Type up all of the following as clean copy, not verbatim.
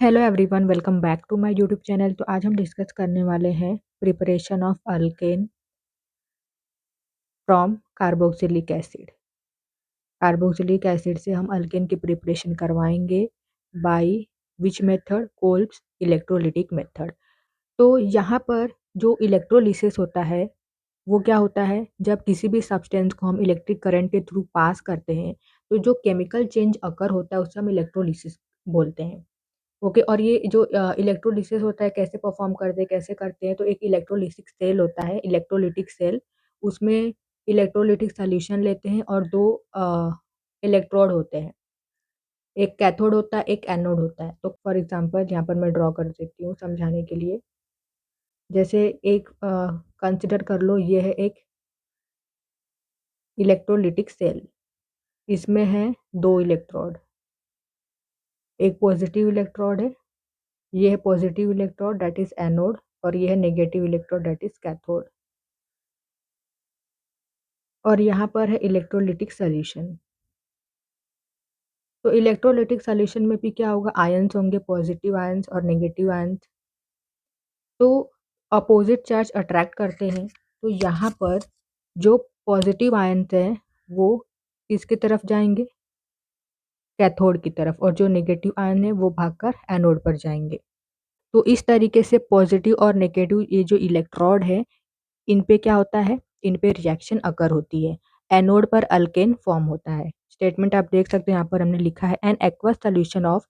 Hello everyone, welcome back to my YouTube channel. तो आज हम डिस्कस करने वाले हैं preparation of alkane from carboxylic acid. Carboxylic acid से हम अल्केन की प्रिपरेशन करवाएंगे by which method? Kolbe's electrolytic method. तो यहाँ पर जो इलेक्ट्रोलिसिस होता है वो क्या होता है, जब किसी भी सब्सटेंस को हम इलेक्ट्रिक करंट के थ्रू पास करते हैं तो जो केमिकल चेंज अकर होता है उसे हम इलेक्ट्रोलिसिस बोलते हैं। ओके, और ये जो इलेक्ट्रोलिसिस होता है कैसे परफॉर्म कैसे करते हैं, तो एक इलेक्ट्रोलिसिक सेल होता है, इलेक्ट्रोलिटिक सेल। उसमें इलेक्ट्रोलिटिक सॉल्यूशन लेते हैं और दो इलेक्ट्रोड होते हैं, एक कैथोड होता है, एक एनोड होता है। तो फॉर एग्जांपल यहाँ पर मैं ड्रॉ कर देती हूँ समझाने के लिए। जैसे एक कंसिडर कर लो, ये है एक इलेक्ट्रोलिटिक सेल। इसमें है दो इलेक्ट्रोड, एक पॉजिटिव इलेक्ट्रोड है, ये है positive electrode that is anode, और ये है negative electrode that is cathode. और यहाँ पर है इलेक्ट्रोलिटिक सॉल्यूशन। तो इलेक्ट्रोलिटिक सॉल्यूशन में भी क्या होगा, आयंस होंगे, पॉजिटिव आयंस और नेगेटिव आयंस। तो अपोजिट चार्ज अट्रैक्ट करते हैं। तो यहाँ पर जो पॉजिटिव आयंस हैं वो किसकी तरफ जाएंगे? कैथोड की तरफ, और जो नेगेटिव आयन है वो भागकर एनोड पर जाएंगे। तो इस तरीके से पॉजिटिव और नेगेटिव ये जो इलेक्ट्रोड है इन पे क्या होता है, इन पे रिएक्शन अकर होती है, एनोड पर अल्केन फॉर्म होता है। स्टेटमेंट आप देख सकते हैं, यहाँ पर हमने लिखा है an aqueous solution of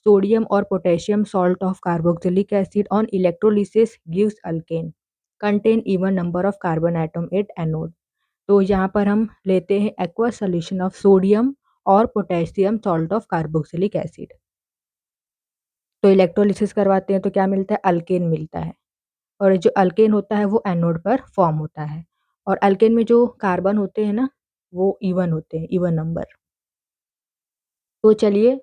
sodium और potassium salt of carboxylic acid on electrolysis gives alkane contain even number of carbon atom at anode. तो यहाँ पर हम लेते हैं एक्वस सॉल्यूशन ऑफ सोडियम और potassium salt of carboxylic acid. तो electrolysis करवाते हैं तो क्या मिलता है, अल्केन मिलता है। और जो अल्केन होता है वो एनोड पर फॉर्म होता है। और अल्केन में जो कार्बन होते हैं ना वो इवन होते हैं, इवन नंबर। तो चलिए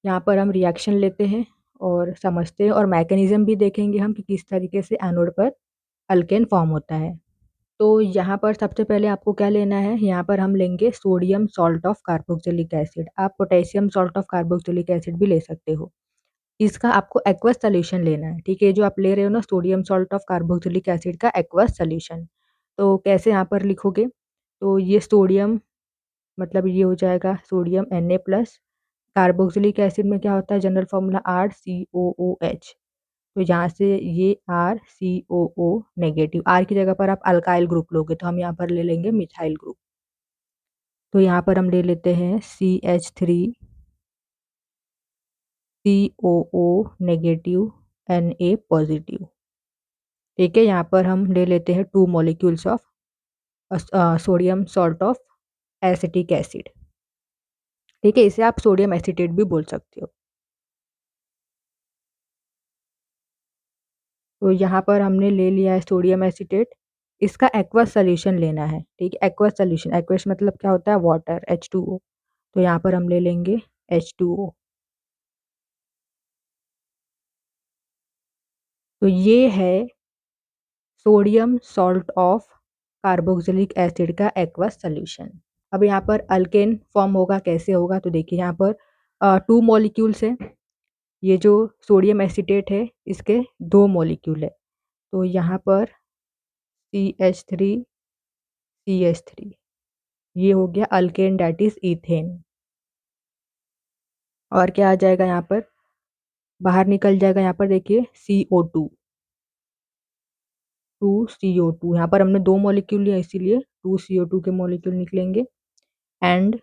यहाँ पर हम रिएक्शन लेते हैं और समझते हैं, और मैकेनिज्म भी देखेंगे हम कि किस तरीके से एनोड पर अल्केन फॉर्म होता है। तो यहाँ पर सबसे पहले आपको क्या लेना है, यहाँ पर हम लेंगे sodium salt of carboxylic acid. आप potassium salt of carboxylic acid भी ले सकते हो। इसका आपको एक्वस सॉल्यूशन लेना है, ठीक है। जो आप ले रहे हो ना sodium salt of carboxylic acid का एक्वस सॉल्यूशन, तो कैसे यहाँ पर लिखोगे, तो ये सोडियम मतलब ये हो जाएगा सोडियम Na+। कार्बोक्सिलिक एसिड में क्या होता है, जनरल फॉर्मूला RCOOH। तो यहाँ से ये RCOO नेगेटिव, आर की जगह पर आप अल्काइल ग्रुप लोगे तो हम यहाँ पर ले लेंगे मिथाइल ग्रुप। तो यहाँ पर हम ले लेते हैं CH3 COO negative Na positive. ठीक है, यहाँ पर हम ले लेते हैं 2 molecules of sodium salt of acetic acid. ठीक है, इसे आप सोडियम एसिटेट भी बोल सकते हो। तो यहाँ पर हमने ले लिया है सोडियम एसिटेट। इसका एक्वस सॉल्यूशन लेना है, ठीक है। एक्वस सॉल्यूशन, एक्वस मतलब क्या होता है, वाटर, H2O। तो यहाँ पर हम ले लेंगे H2O। तो ये है sodium salt of carboxylic acid का एक्वस सॉल्यूशन। अब यहाँ पर अल्केन फॉर्म होगा, कैसे होगा, तो देखिए यहाँ पर 2 मॉलिक्यूल्स है। ये जो सोडियम एसिटेट है इसके 2 मॉलिक्यूल है। तो यहाँ पर CH3 CH3, ये हो गया अल्केन दैट इज इथेन। और क्या आ जाएगा यहाँ पर, बाहर निकल जाएगा, यहाँ पर देखिए CO2, 2CO2। यहाँ पर हमने 2 मॉलिक्यूल लिया इसीलिए 2CO2 के मॉलिक्यूल निकलेंगे। एंड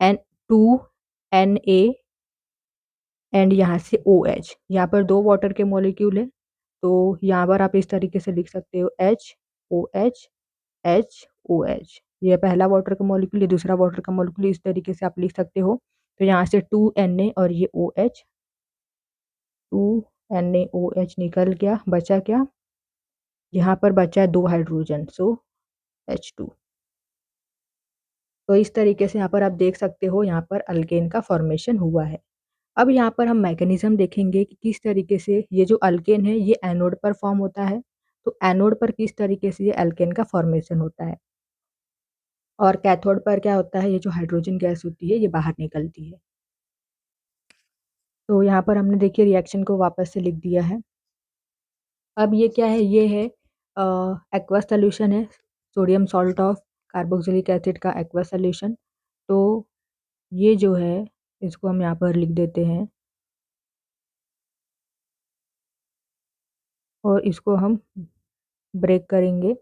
N2Na एंड यहाँ से OH। यहाँ पर 2 वाटर के मॉलिक्यूल है, तो यहाँ पर आप इस तरीके से लिख सकते हो HOH HOH। ये पहला वाटर का मॉलिक्यूल, ये दूसरा वाटर का मॉलिक्यूल, इस तरीके से आप लिख सकते हो। तो यहाँ से 2Na और ये OH, 2NaOH निकल गया, बचा क्या, यहाँ पर बचा है 2 हाइड्रोजन, सो H2। तो इस तरीके से यहाँ पर आप देख सकते हो, यहाँ पर अल्केन का फॉर्मेशन हुआ है। अब यहाँ पर हम मैकेनिज्म देखेंगे कि किस तरीके से ये जो अल्केन है ये एनोड पर फॉर्म होता है। तो एनोड पर किस तरीके से ये अल्केन का फॉर्मेशन होता है, और कैथोड पर क्या होता है, ये जो हाइड्रोजन गैस होती है ये बाहर निकलती है। तो यहाँ पर हमने देखिए रिएक्शन को वापस से लिख दिया है। अब ये क्या है, ये है एक्वस सॉल्यूशन है, sodium salt of carboxylic acid का एक्वस सॉल्यूशन। तो ये जो है इसको हम यहाँ पर लिख देते हैं और इसको हम ब्रेक करेंगे।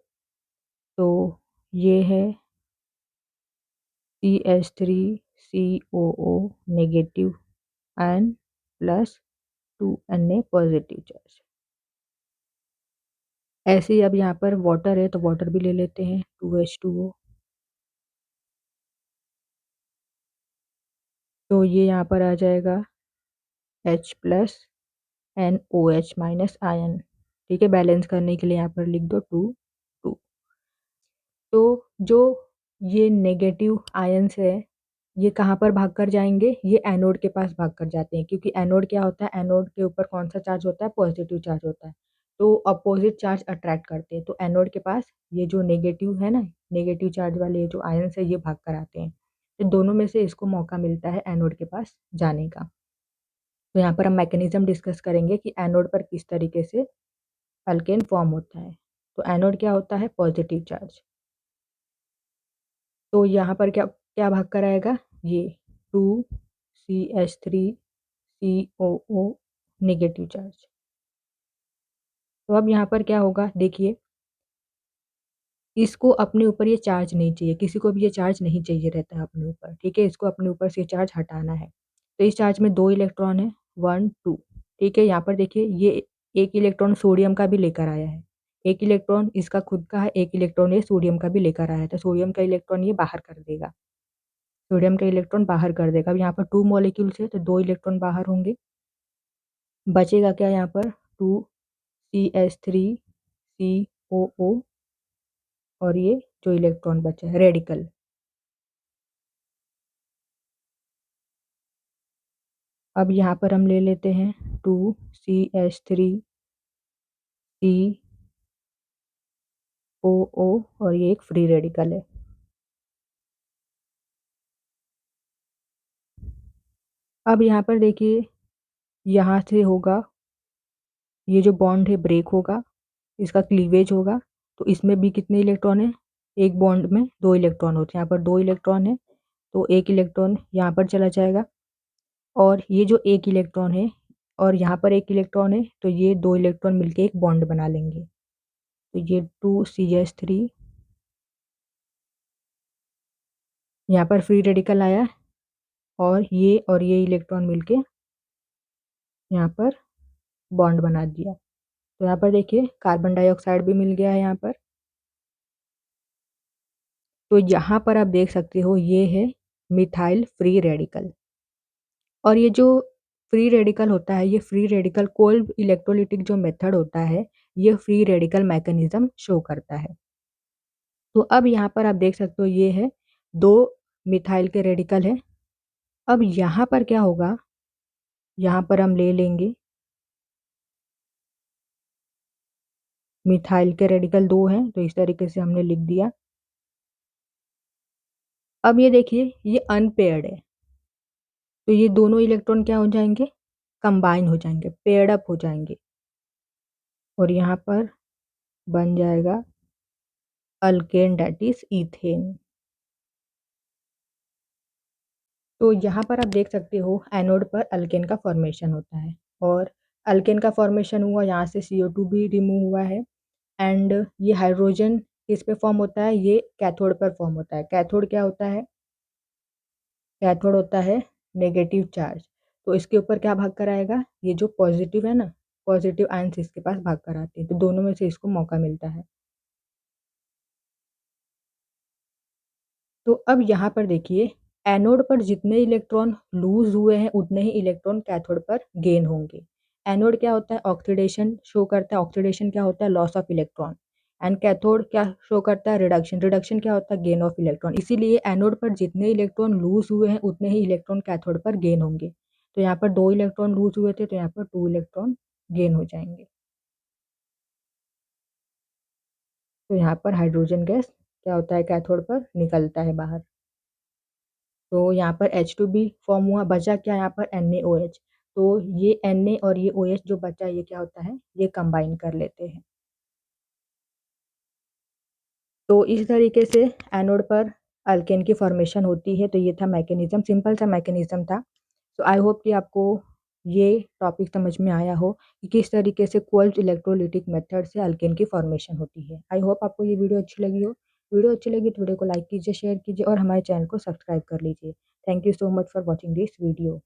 तो ये है CH3COO negative ion plus 2Na positive charge. ऐसे ही अब यहाँ पर वाटर है तो वाटर भी ले लेते हैं, 2H2O। तो ये यहाँ पर आ जाएगा H plus NOH minus ion. ठीक है, बैलेंस करने के लिए यहाँ पर लिख दो 2 2। तो जो ये नेगेटिव आयन्स है ये कहाँ पर भाग कर जाएंगे, ये एनोड के पास भाग कर जाते हैं, क्योंकि एनोड क्या होता है, एनोड के ऊपर कौन सा चार्ज होता है, पॉजिटिव चार्ज होता है। तो अपोजिट चार्ज अट्रैक्ट करते हैं, तो एनोड के पास ये जो नेगेटिव है ना, नेगेटिव चार्ज वाले ये जो आयन्स है ये भाग कर आते हैं। तो दोनों में से इसको मौका मिलता है एनोड के पास जाने का। तो यहाँ पर हम मैकेनिज्म डिस्कस करेंगे कि एनोड पर किस तरीके से अल्केन फॉर्म होता है। तो एनोड क्या होता है, पॉजिटिव चार्ज। तो यहाँ पर क्या क्या भाग कर आएगा, ये 2CH3COO नेगेटिव चार्ज। तो अब यहाँ पर क्या होगा, देखिए इसको अपने ऊपर ये चार्ज नहीं चाहिए, किसी को भी ये चार्ज नहीं चाहिए रहता है अपने ऊपर। ठीक है, इसको अपने ऊपर से चार्ज हटाना है। तो इस चार्ज में 2 इलेक्ट्रॉन है, 1 2। ठीक है, यहाँ पर देखिए ये एक इलेक्ट्रॉन सोडियम का भी लेकर आया है, एक इलेक्ट्रॉन इसका खुद का है, एक इलेक्ट्रॉन ये सोडियम का भी लेकर आया है। तो सोडियम का इलेक्ट्रॉन ये बाहर कर देगा, सोडियम का इलेक्ट्रॉन बाहर कर देगा। अब यहाँ पर 2 मॉलिक्यूल्स है तो 2 इलेक्ट्रॉन बाहर होंगे। बचेगा क्या यहाँ पर, 2CH3COO और ये जो इलेक्ट्रॉन बचा है रेडिकल। अब यहाँ पर हम ले लेते हैं 2CH3COO और ये एक फ्री रेडिकल है। अब यहाँ पर देखिए यहाँ से होगा ये जो बॉन्ड है ब्रेक होगा, इसका क्लीवेज होगा। तो इसमें भी कितने इलेक्ट्रॉन है, एक बॉन्ड में 2 इलेक्ट्रॉन होते हैं, यहाँ पर 2 इलेक्ट्रॉन है तो एक इलेक्ट्रॉन यहाँ पर चला जाएगा। और ये जो एक इलेक्ट्रॉन है और यहाँ पर एक इलेक्ट्रॉन है तो ये 2 इलेक्ट्रॉन मिलके एक बॉन्ड बना लेंगे। तो ये 2CH3, यहाँ पर फ्री रेडिकल आया और ये इलेक्ट्रॉन मिलके यहाँ पर बॉन्ड बना दिया। तो यहाँ पर देखिए कार्बन डाइऑक्साइड भी मिल गया है यहाँ पर। तो यहाँ पर आप देख सकते हो ये है मिथाइल फ्री रेडिकल। और ये जो फ्री रेडिकल होता है, ये फ्री रेडिकल कोल्ड इलेक्ट्रोलिटिक जो मेथड होता है ये फ्री रेडिकल मैकेनिज्म शो करता है। तो अब यहाँ पर आप देख सकते हो ये है 2 मिथाइल के रेडिकल है। अब यहाँ पर क्या होगा, यहाँ पर हम ले लेंगे मिथाइल के रेडिकल 2 हैं तो इस तरीके से हमने लिख दिया। अब ये देखिए ये अनपेयर्ड है तो ये दोनों इलेक्ट्रॉन क्या हो जाएंगे, कंबाइन हो जाएंगे, पेयर्ड अप हो जाएंगे और यहाँ पर बन जाएगा अल्केन डेट इज इथेन। तो यहाँ पर आप देख सकते हो एनोड पर अल्केन का फॉर्मेशन होता है और अल्केन का फॉर्मेशन हुआ, यहाँ से CO2 भी रिमूव हुआ है। एंड ये हाइड्रोजन किस पे फॉर्म होता है, ये कैथोड पर फॉर्म होता है। कैथोड क्या होता है, कैथोड होता है नेगेटिव चार्ज। तो इसके ऊपर क्या भाग कर आएगा, ये जो पॉजिटिव है ना, पॉजिटिव आयंस इसके पास भाग कर आते हैं, तो दोनों में से इसको मौका मिलता है। तो अब यहाँ पर देखिए एनोड पर जितने इलेक्ट्रॉन लूज हुए हैं उतने ही इलेक्ट्रॉन कैथोड पर गेन होंगे। एनोड क्या होता है, ऑक्सीडेशन शो करता है, ऑक्सीडेशन क्या होता है, loss of electron. And cathode क्या शो करता है, रिडक्शन, रिडक्शन क्या होता है, गेन ऑफ इलेक्ट्रॉन। इसीलिए एनोड पर जितने इलेक्ट्रॉन लूज हुए हैं उतने ही इलेक्ट्रॉन कैथोड पर गेन होंगे। तो यहाँ पर 2 इलेक्ट्रॉन लूज हुए थे तो यहाँ पर 2 इलेक्ट्रॉन गेन हो जाएंगे। तो यहाँ पर हाइड्रोजन गैस क्या होता है, कैथोड पर निकलता है बाहर। तो यहाँ पर H2 भी फॉर्म हुआ, बचा क्या यहाँ पर NaOH। तो ये Na और ये OH जो बचा ये क्या होता है, ये कंबाइन कर लेते हैं। तो इस तरीके से एनोड पर अल्केन की फॉर्मेशन होती है। तो ये था मैकेनिज़्म, सिंपल सा मैकेनिज़्म था। तो आई होप कि आपको ये टॉपिक समझ में आया हो कि किस तरीके से क्वार्ट्ज इलेक्ट्रोलिटिक मेथड से अल्केन की फॉर्मेशन होती है। आई होप आपको ये वीडियो अच्छी लगी हो। वीडियो अच्छी लगी तो वीडियो को लाइक कीजिए, शेयर कीजिए और हमारे चैनल को सब्सक्राइब कर लीजिए। Thank you so much for watching this video.